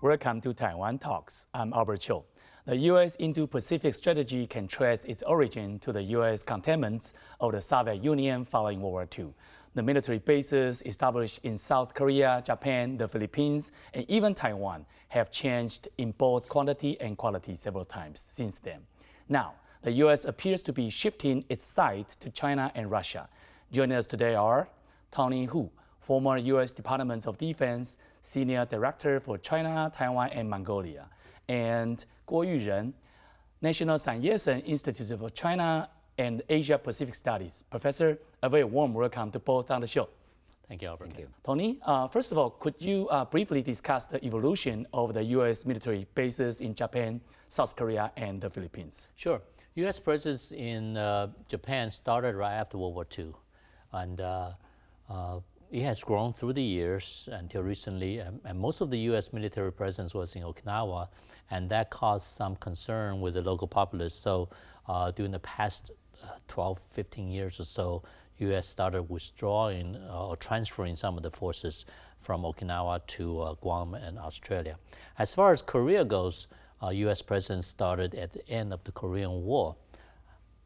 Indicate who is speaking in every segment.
Speaker 1: Welcome to Taiwan Talks. I'm Albert Cho. The U.S. Indo-Pacific strategy can trace its origin to the U.S. containment of the Soviet Union following World War II. The military bases established in South Korea, Japan, the Philippines, and even Taiwan have changed in both quantity and quality several times since then. Now, the U.S. appears to be shifting its sight to China and Russia. Joining us today are Tony Hu, former U.S. Department of Defense Senior Director for China, Taiwan, and Mongolia, and Kuo Yu-jen, National Yat-sen Institute for China and Asia-Pacific Studies. Professor, a very warm welcome to both on the show.
Speaker 2: Thank you, Albert.
Speaker 1: Thank you. Tony, first of all, could you briefly discuss the evolution of the U.S. military bases in Japan, South Korea, and the Philippines?
Speaker 2: Sure. U.S. presence in Japan started right after World War II, and it has grown through the years until recently, and most of the U.S. military presence was in Okinawa, and that caused some concern with the local populace. So during the past 12, 15 years or so, U.S. started withdrawing or transferring some of the forces from Okinawa to Guam and Australia. As far as Korea goes, U.S. presence started at the end of the Korean War.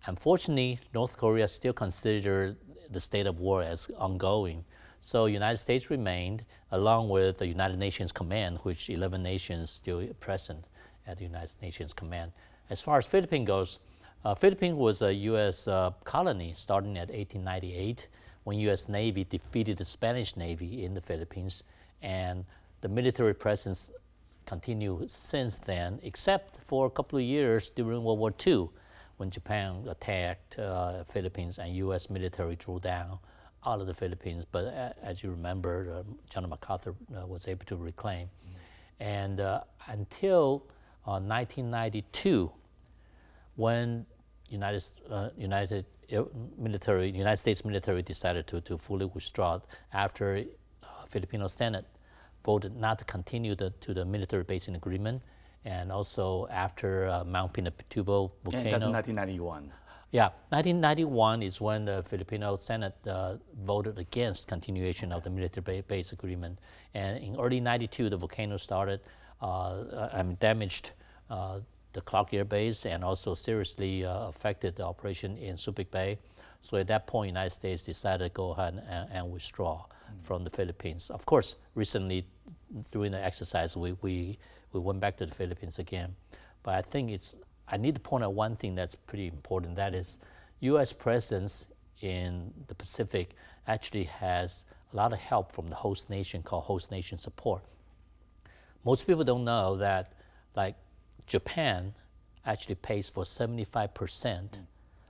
Speaker 2: Unfortunately, North Korea still considered the state of war as ongoing. So United States remained, along with the United Nations Command, which 11 nations still present at the United Nations Command. As far as Philippines goes, Philippines was a U.S. colony starting at 1898 when U.S. Navy defeated the Spanish Navy in the Philippines, and the military presence continued since then, except for a couple of years during World War II when Japan attacked Philippines and U.S. military drew down out of the Philippines, but as you remember, General MacArthur was able to reclaim. And until 1992, when United States military decided to fully withdraw after Filipino Senate voted not to continue to the military basing agreement, and also after Mount Pinatubo volcano.
Speaker 1: And that's 1991.
Speaker 2: Yeah, 1991 is when the Filipino Senate voted against continuation of the military base agreement. And in early 92, the volcano started, damaged the Clark Air Base and also seriously affected the operation in Subic Bay. So at that point, United States decided to go ahead and withdraw from the Philippines. Of course, recently during the exercise, we went back to the Philippines again. But I think I need to point out one thing that's pretty important. That is, U.S. presence in the Pacific actually has a lot of help from the host nation called host nation support. Most people don't know that, like, Japan actually pays for 75%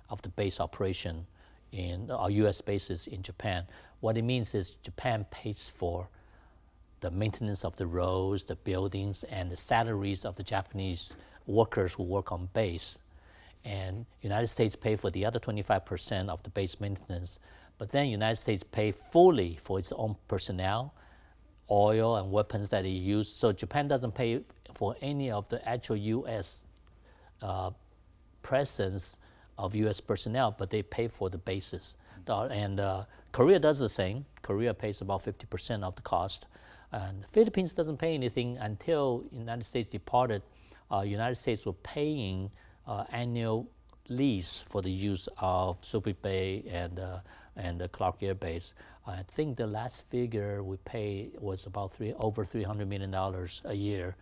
Speaker 2: of the base operation in our U.S. bases in Japan. What it means is Japan pays for the maintenance of the roads, the buildings, and the salaries of the Japanese workers who work on base. And United States pay for the other 25% of the base maintenance, but then United States pay fully for its own personnel, oil and weapons that it uses. So Japan doesn't pay for any of the actual U.S. presence of U.S. personnel, but they pay for the bases. And Korea does the same. Korea pays about 50% of the cost. And the Philippines doesn't pay anything until United States departed. United States were paying annual lease for the use of Subic Bay and the Clark Air Base. I think the last figure we paid was about over $300 million a year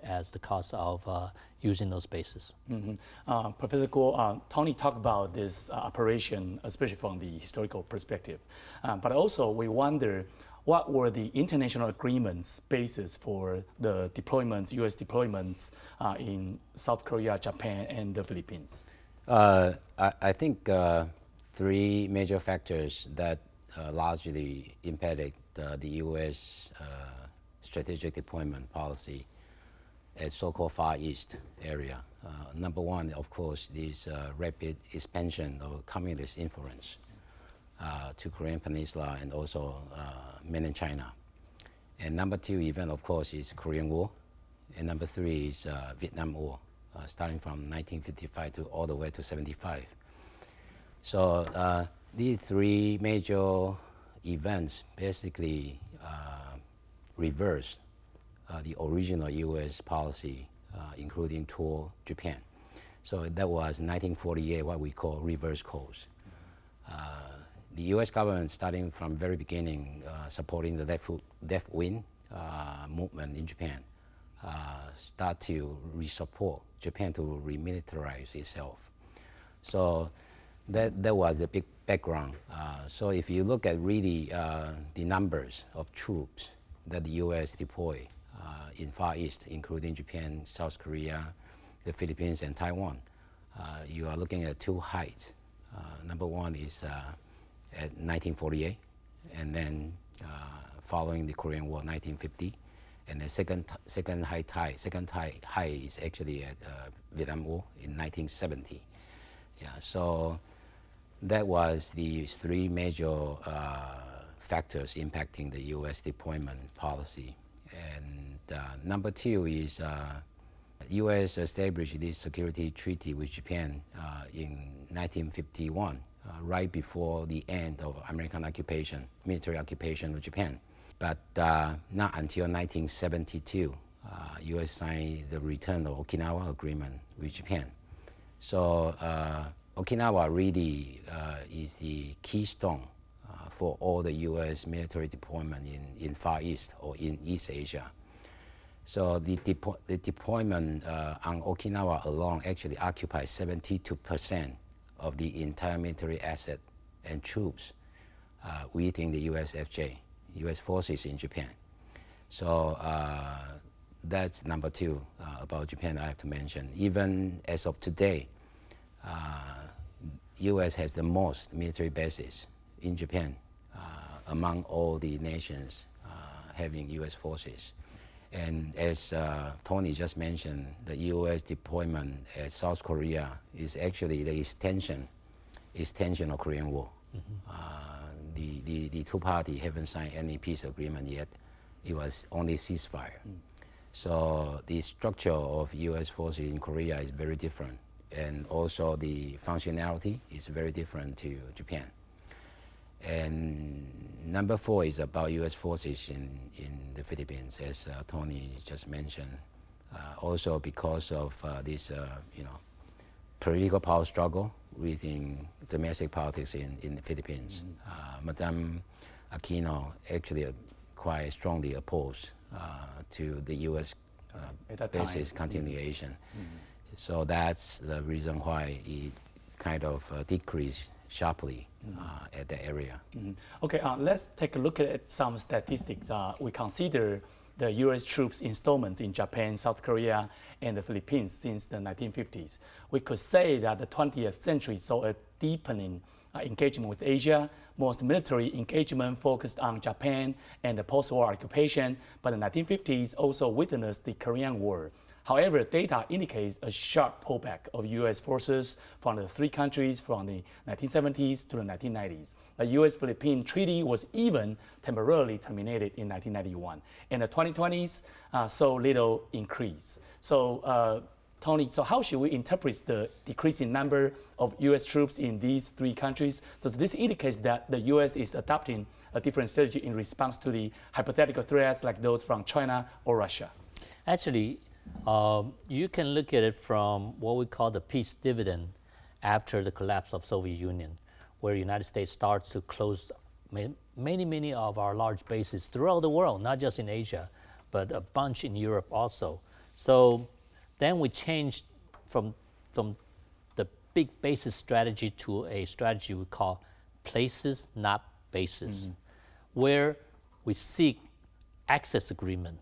Speaker 2: as the cost of using those bases.
Speaker 1: Mm-hmm. Professor Kuo, Tony talked about this operation, especially from the historical perspective. But also we wonder, what were the international agreements basis for the deployments, U.S. deployments in South Korea, Japan, and the Philippines?
Speaker 3: I think three major factors that largely impeded the U.S. strategic deployment policy at so-called Far East area. Number one, of course, is rapid expansion of communist influence to Korean Peninsula and also mainland China. And number two event, of course, is Korean War. And number three is Vietnam War, starting from 1955 to all the way to 75. So these three major events basically reversed the original U.S. policy, including toward Japan. So that was 1948, what we call reverse course. The U.S. government, starting from very beginning, supporting the left wing movement in Japan, start to re-support Japan to remilitarize itself. So that was the big background. So if you look at really the numbers of troops that the U.S. deploy in Far East, including Japan, South Korea, the Philippines, and Taiwan, you are looking at two heights. Number one is at 1948, and then following the Korean War, 1950, and the second high is actually at Vietnam War in 1970. Yeah, so that was the three major factors impacting the U.S. deployment policy. And number two is U.S. established this security treaty with Japan in 1951, right before the end of American occupation, military occupation of Japan. But not until 1972, U.S. signed the Return of Okinawa Agreement with Japan. So Okinawa really is the keystone for all the U.S. military deployment in Far East or in East Asia. So the deployment on Okinawa alone actually occupies 72% of the entire military asset and troops within the USFJ, U.S. forces in Japan. So that's number two about Japan I have to mention. Even as of today, U.S. has the most military bases in Japan among all the nations having U.S. forces. And as Tony just mentioned, the U.S. deployment at South Korea is actually the extension of Korean War. Mm-hmm. The two parties haven't signed any peace agreement yet. It was only ceasefire. So the structure of U.S. forces in Korea is very different. And also the functionality is very different to Japan. And number four is about U.S. forces in the Philippines, as Tony just mentioned. Also because of this, political power struggle within domestic politics in the Philippines. Madame Aquino actually quite strongly opposed to the U.S. bases continuation. So that's the reason why it kind of decreased sharply at the area.
Speaker 1: Okay, let's take a look at some statistics. We consider the U.S. troops installments in Japan, South Korea, and the Philippines since the 1950s. We could say that the 20th century saw a deepening engagement with Asia. Most military engagement focused on Japan and the post-war occupation, but the 1950s also witnessed the Korean War. However, data indicates a sharp pullback of U.S. forces from the three countries from the 1970s to the 1990s. The U.S.-Philippine Treaty was even temporarily terminated in 1991. And the 2020s saw little increase. So, Tony, so how should we interpret the decreasing number of U.S. troops in these three countries? Does this indicate that the U.S. is adopting a different strategy in response to the hypothetical threats like those from China or Russia?
Speaker 2: Actually, you can look at it from what we call the peace dividend after the collapse of Soviet Union, where the United States starts to close many of our large bases throughout the world, not just in Asia, but a bunch in Europe also. So then we changed from the big bases strategy to a strategy we call places, not bases, where we seek access agreement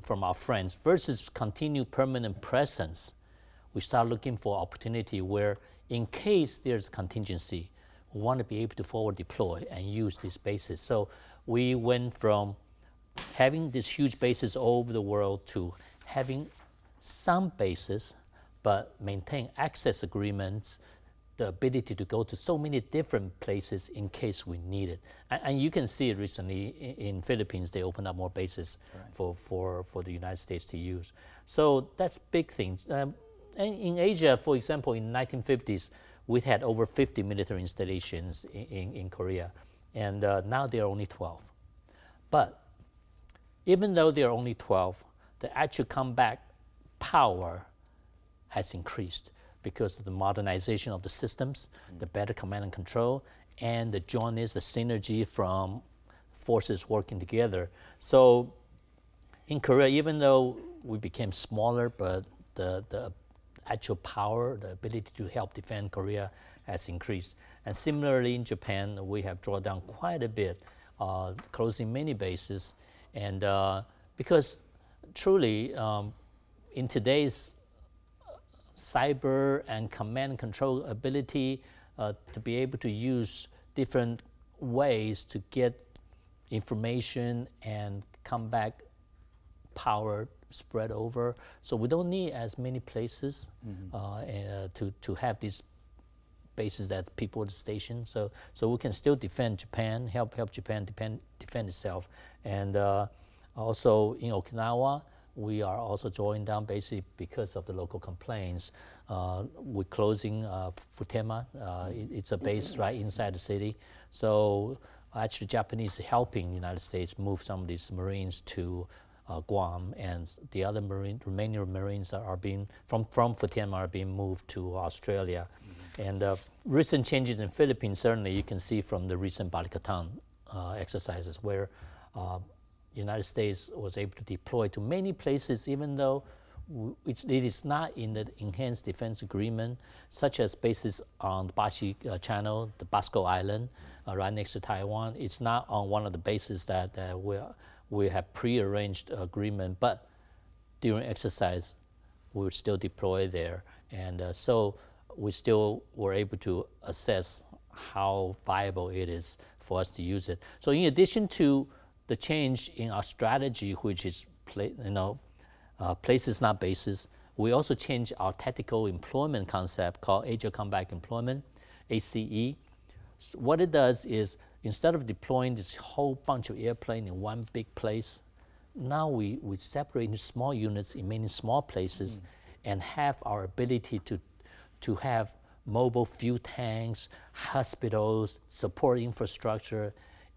Speaker 2: from our friends versus continued permanent presence. We start looking for opportunity where, in case there's a contingency, we want to be able to forward deploy and use these bases. So we went from having these huge bases all over the world to having some bases, but maintain access agreements, the ability to go to so many different places in case we need it. And you can see it recently in Philippines, they opened up more bases for the United States to use. So that's big things. And in Asia, for example, in the 1950s, we had over 50 military installations in Korea, and now there are only 12. But even though there are only 12, the actual combat power has increased because of the modernization of the systems, the better command and control, and the jointness, the synergy from forces working together. So in Korea, even though we became smaller, but the actual power, the ability to help defend Korea has increased. And similarly in Japan, we have drawn down quite a bit, closing many bases. And because truly, in today's cyber and command and control ability to be able to use different ways to get information and combat power spread over. So we don't need as many places to have these bases that people are stationed. So we can still defend Japan, help Japan defend itself. And also in Okinawa, we are also drawing down basically because of the local complaints. We're closing Futema. It's a base right inside the city. So actually Japanese helping the United States move some of these Marines to Guam, and the other remaining Marines are being, from Futema are being moved to Australia. And recent changes in Philippines, certainly you can see from the recent Balikatan exercises where United States was able to deploy to many places, even though it is not in the Enhanced Defense Agreement, such as bases on the Bashi Channel, the Basco Island, right next to Taiwan. It's not on one of the bases that we have pre-arranged agreement, but during exercise, we would still deploy there. And so we still were able to assess how viable it is for us to use it. So in addition to the change in our strategy, which is places not bases, we also changed our tactical employment concept called Asia Combat Employment, ACE. So what it does is, instead of deploying this whole bunch of airplane in one big place, now we separate into small units in many small places and have our ability to have mobile fuel tanks, hospitals, support infrastructure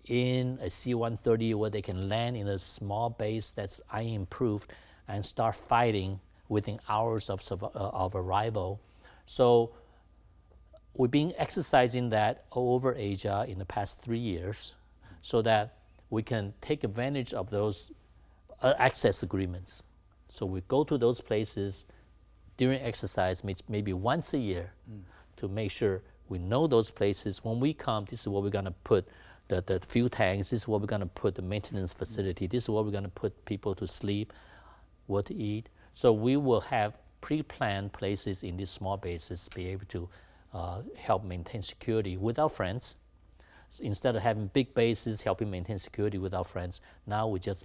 Speaker 2: in a C-130 where they can land in a small base that's unimproved and start fighting within hours of arrival. So we've been exercising that all over Asia in the past 3 years so that we can take advantage of those access agreements. So we go to those places during exercise, maybe once a year, to make sure we know those places. When we come, this is where we're gonna put the fuel tanks, this is where we're gonna put the maintenance facility, this is where we're gonna put people to sleep, what to eat. So we will have pre-planned places in these small bases to be able to help maintain security with our friends. So instead of having big bases helping maintain security with our friends, now we just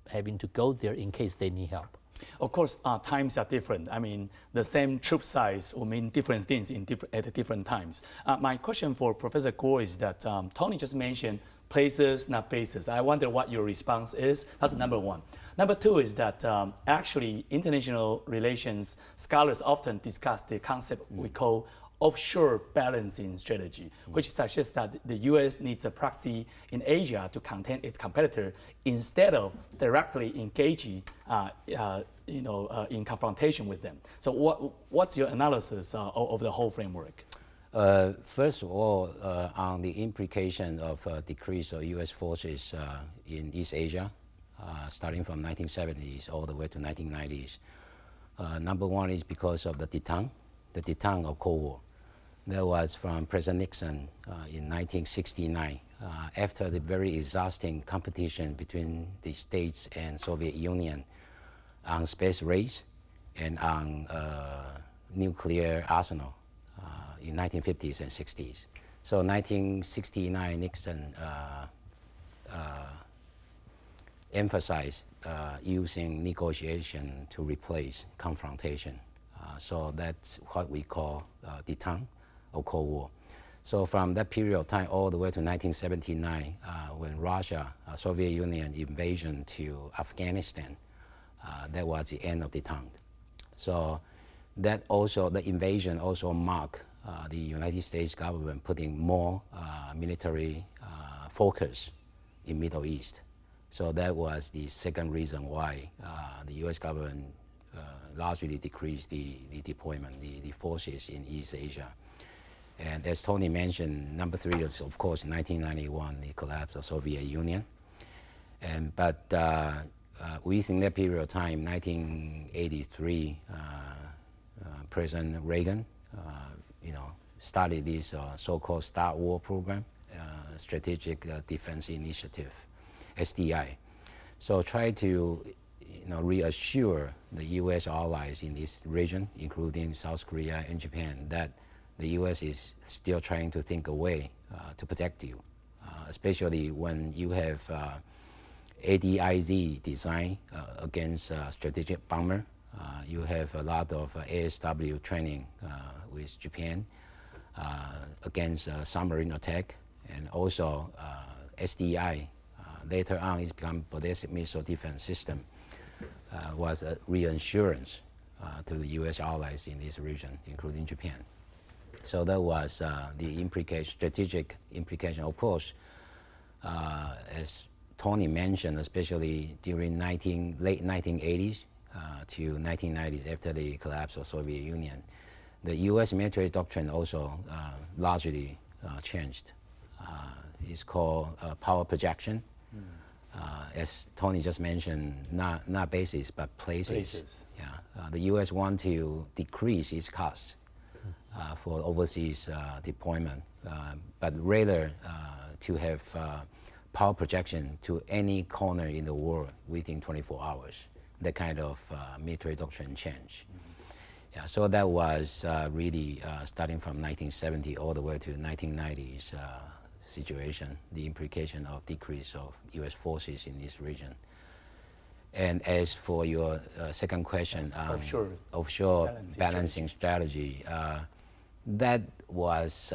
Speaker 2: having to go there in case they need help.
Speaker 1: Of course, times are different. I mean, the same troop size will mean different things at different times. My question for Professor Kuo is that Tony just mentioned places, not bases. I wonder what your response is. That's number one. Number two is that actually international relations scholars often discuss the concept we call offshore balancing strategy, which suggests that the U.S. needs a proxy in Asia to contain its competitor instead of directly engaging in confrontation with them. So what's your analysis of the whole framework?
Speaker 3: First of all, on the implication of decrease of U.S. forces in East Asia, starting from 1970s all the way to 1990s. Number one is because of the detente of Cold War. That was from President Nixon in 1969, after the very exhausting competition between the States and Soviet Union on space race and on nuclear arsenal in 1950s and 60s. So 1969, Nixon emphasized using negotiation to replace confrontation. So that's what we call detente of Cold War. So from that period of time all the way to 1979, when Russia, Soviet Union invasion to Afghanistan, that was the end of detente. So that also, the invasion also marked the United States government putting more military focus in Middle East. So that was the second reason why the U.S. government largely decreased the deployment, the forces in East Asia. And as Tony mentioned, number three is, of course, 1991, the collapse of Soviet Union. But within that period of time, 1983, President Reagan, started this so-called Star War program, Strategic Defense Initiative, SDI. So try to reassure the U.S. allies in this region, including South Korea and Japan, that the U.S. is still trying to think a way to protect you, especially when you have ADIZ design against strategic bomber. You have a lot of ASW training with Japan against submarine attack, and also SDI. Later on, it's become ballistic missile defense system. Was a reassurance to the U.S. allies in this region, including Japan. So that was the strategic implication. Of course, as Tony mentioned, especially during late 1980s to 1990s, after the collapse of Soviet Union, the U.S. military doctrine also largely changed. It's called power projection. As Tony just mentioned, not bases, but places. Yeah. The U.S. want to decrease its costs for overseas deployment, but rather to have power projection to any corner in the world within 24 hours. That kind of military doctrine change. Yeah, so that was really starting from 1970 all the way to 1990s situation, the implication of decrease of U.S. forces in this region. And as for your second question, offshore balancing strategy, that was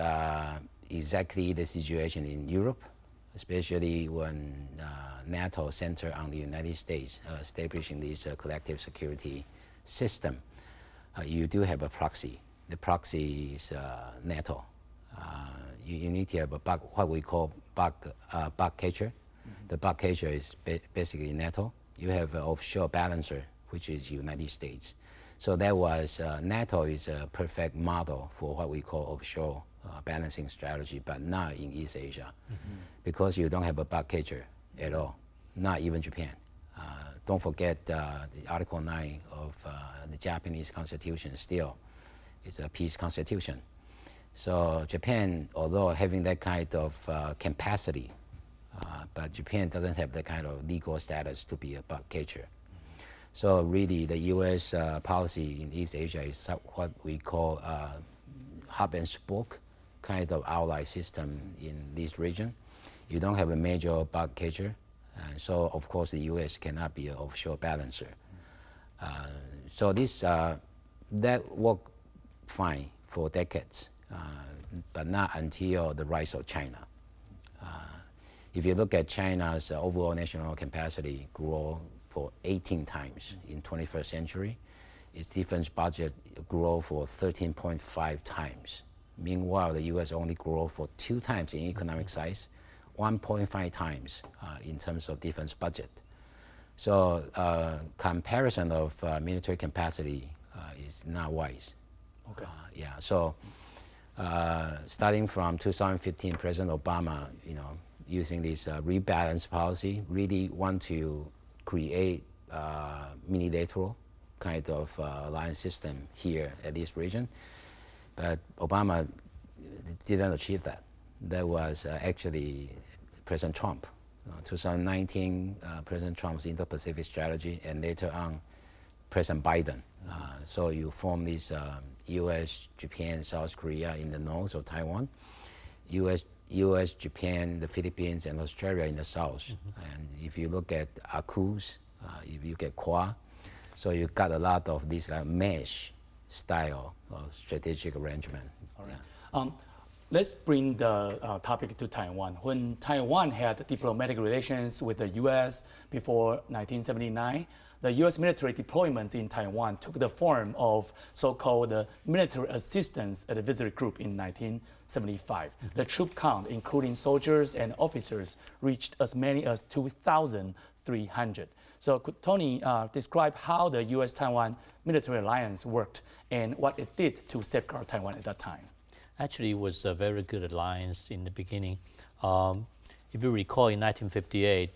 Speaker 3: exactly the situation in Europe, especially when NATO centered on the United States establishing this collective security system. You do have a proxy. The proxy is NATO. You need to have what we call bug catcher. Mm-hmm. The bug catcher is basically NATO. You have an offshore balancer, which is United States. So that was, NATO is a perfect model for what we call offshore balancing strategy, but not in East Asia, because you don't have a bug catcher at all, not even Japan. Don't forget the Article 9 of the Japanese Constitution still is a peace constitution. So Japan, although having that kind of capacity, but Japan doesn't have that kind of legal status to be a bug catcher. So really the U.S. policy in East Asia is what we call hub and spoke kind of ally system in this region. You don't have a major bug catcher, so of course the U.S. cannot be an offshore balancer. So this that worked fine for decades, but not until the rise of China. If you look at China's overall national capacity grow for 18 times in 21st century, its defense budget grew for 13.5 times. Meanwhile, the U.S. only grew for 2 times in economic size, 1.5 times in terms of defense budget. So comparison of military capacity is not wise.
Speaker 1: Okay.
Speaker 3: Yeah. So starting from 2015, President Obama, using this rebalance policy, really want to create unilateral kind of alliance system here at this region. But Obama didn't achieve that. That was actually President Trump. 2019, President Trump's Indo-Pacific strategy, and later on, President Biden. So you form this U.S., Japan, South Korea in the north of Taiwan, U.S., Japan, the Philippines, and Australia in the south. And if you look at AUKUS, if you get Kuo, so you got a lot of this mesh style of strategic arrangement.
Speaker 1: All right. Yeah. Let's bring the topic to Taiwan. When Taiwan had diplomatic relations with the U.S. before 1979, the U.S. military deployments in Taiwan took the form of so-called military assistance advisory group in 1975. The troop count, including soldiers and officers, reached as many as 2,000 EP385. So could Tony describe how the U.S. Taiwan military alliance worked and what it did to safeguard Taiwan at that time?
Speaker 2: Actually, it was a very good alliance in the beginning. If you recall, in 1958,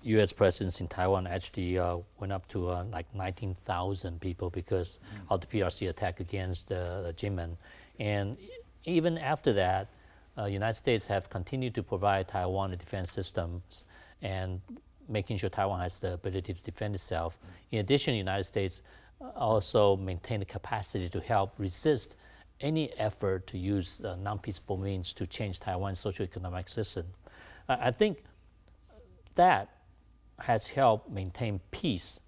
Speaker 2: U.S. presence in Taiwan actually went up to like 19,000 people because of the PRC attack against the Jinmen. And even after that, United States have continued to provide Taiwan the defense systems and making sure Taiwan has the ability to defend itself. In addition, the United States also maintain the capacity to help resist any effort to use non-peaceful means to change Taiwan's socioeconomic system. I think that has helped maintain peace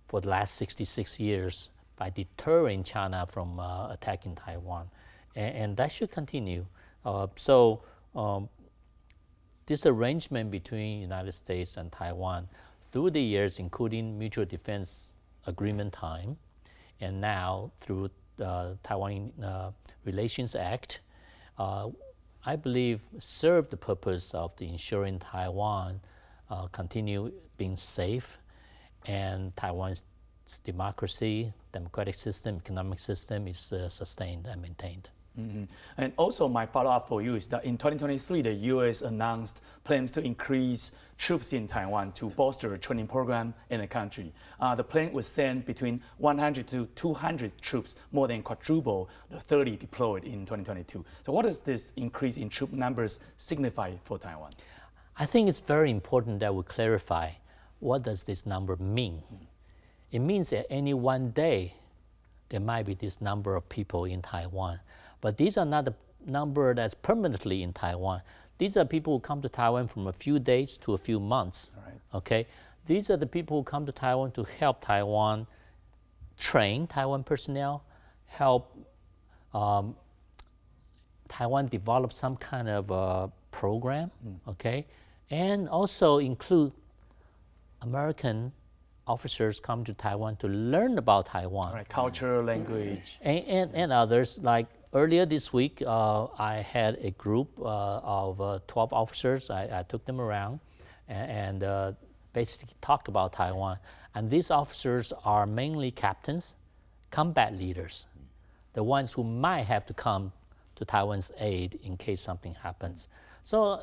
Speaker 2: for the last 66 years by deterring China from attacking Taiwan. And that should continue. This arrangement between United States and Taiwan through the years, including Mutual Defense Agreement time, and now through Taiwan Relations Act, I believe served the purpose of ensuring Taiwan continue being safe and Taiwan's democracy, democratic system, economic system is sustained and maintained.
Speaker 1: Mm-hmm. And also my follow-up for you is that in 2023, the U.S. announced plans to increase troops in Taiwan to bolster a training program in the country. The plan would send between 100 to 200 troops, more than quadruple the 30 deployed in 2022. So what does this increase in troop numbers signify for Taiwan?
Speaker 2: I think it's very important that we clarify what does this number mean. It means that any one day there might be this number of people in Taiwan. But these are not the number that's permanently in Taiwan. These are people who come to Taiwan from a few days to a few months.
Speaker 1: Right.
Speaker 2: Okay? These are the people who come to Taiwan to help Taiwan train Taiwan personnel, help Taiwan develop some kind of program, okay? And also include American officers come to Taiwan to learn about Taiwan.
Speaker 1: Right, culture, language.
Speaker 2: And others, like earlier this week, I had a group of 12 officers. I took them around and basically talked about Taiwan. And these officers are mainly captains, combat leaders, the ones who might have to come to Taiwan's aid in case something happens. So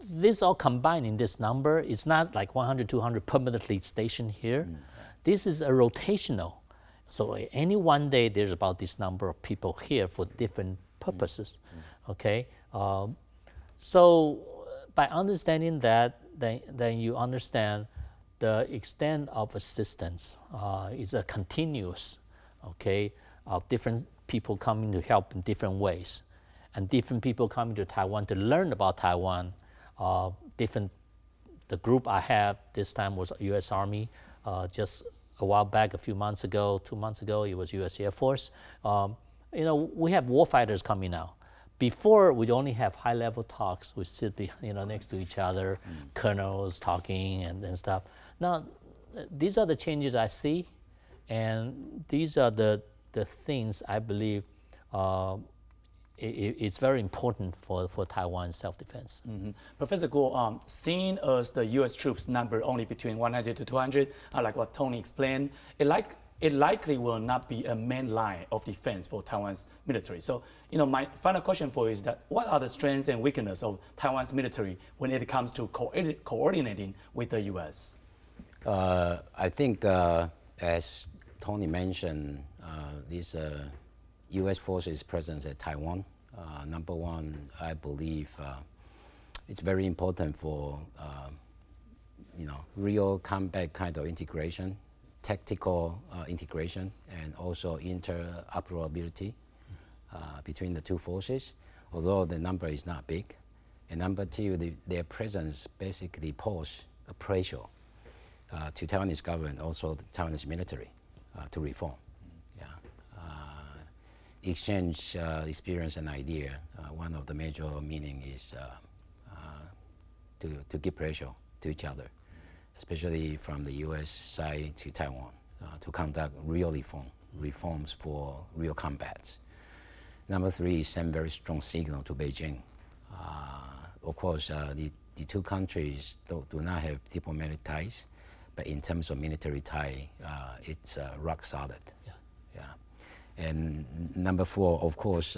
Speaker 2: this all combined in this number. It's not like 100, 200 permanently stationed here. This is a rotational. So any one day there's about this number of people here for different purposes, okay? So by understanding that, then you understand the extent of assistance is a continuous, okay, of different people coming to help in different ways, and different people coming to Taiwan to learn about Taiwan. The group I have this time was U.S. Army. Just a while back, a few months ago, 2 months ago, it was U.S. Air Force. We have warfighters coming now. Before, we'd only have high-level talks. We sit next to each other, colonels talking and stuff. Now, these are the changes I see, and these are the things I believe it's very important for Taiwan's self-defense.
Speaker 1: Mm-hmm. Professor Kuo, seeing as the U.S. troops number only between 100 to 200, like what Tony explained, it likely will not be a main line of defense for Taiwan's military. So, my final question for you is that what are the strengths and weaknesses of Taiwan's military when it comes to coordinating with the U.S.?
Speaker 3: I think, as Tony mentioned, this U.S. forces presence at Taiwan. Number one, I believe it's very important for real combat kind of integration, tactical integration, and also interoperability between the two forces, although the number is not big. And number two, their presence basically pose a pressure to Taiwanese government, also the Taiwanese military, to reform. Exchange experience and idea. One of the major meaning is to give pressure to each other, especially from the U.S. side to Taiwan, to conduct real reforms for real combats. Number three, send very strong signal to Beijing. Of course, the two countries do not have diplomatic ties, but in terms of military tie, it's rock solid. Yeah. And number 4, of course,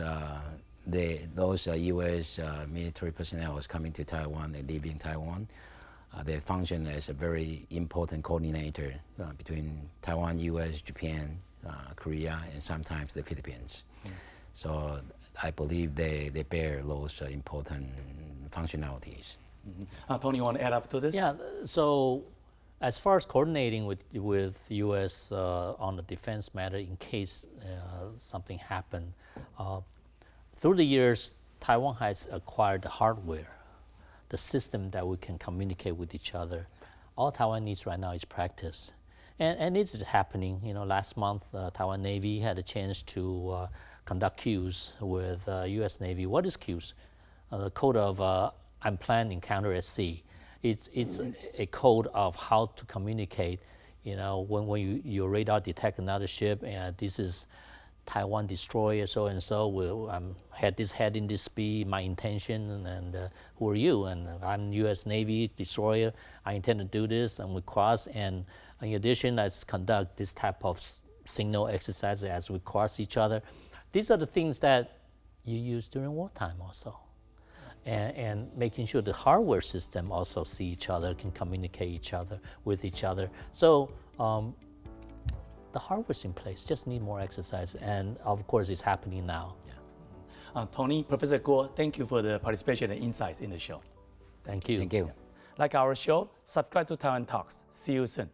Speaker 3: those U.S. Military personnel is coming to Taiwan and living Taiwan. They function as a very important coordinator between Taiwan, U.S., Japan, Korea, and sometimes the Philippines. So I believe they bear those important functionalities.
Speaker 1: Tony, you want to add up to this?
Speaker 2: Yeah, so as far as coordinating with U.S. On the defense matter in case something happened, through the years, Taiwan has acquired the hardware, the system that we can communicate with each other. All Taiwan needs right now is practice. And it's happening. You know, last month, Taiwan Navy had a chance to conduct Qs with U.S. Navy. What is Qs? The code of unplanned encounter at sea. It's a code of how to communicate. You know, when your radar detect another ship, and this is Taiwan destroyer so and so will had this heading, this speed, my intention, and who are you? And I'm U.S. Navy destroyer. I intend to do this, and we cross. And in addition, let's conduct this type of signal exercise as we cross each other. These are the things that you use during wartime also. And making sure the hardware system also see each other, can communicate with each other. So the hardware's in place, just need more exercise. And of course, it's happening now.
Speaker 1: Yeah. Tony, Professor Kuo, thank you for the participation and insights in the show.
Speaker 2: Thank you.
Speaker 3: Thank you.
Speaker 1: Like our show, subscribe to Taiwan Talks. See you soon.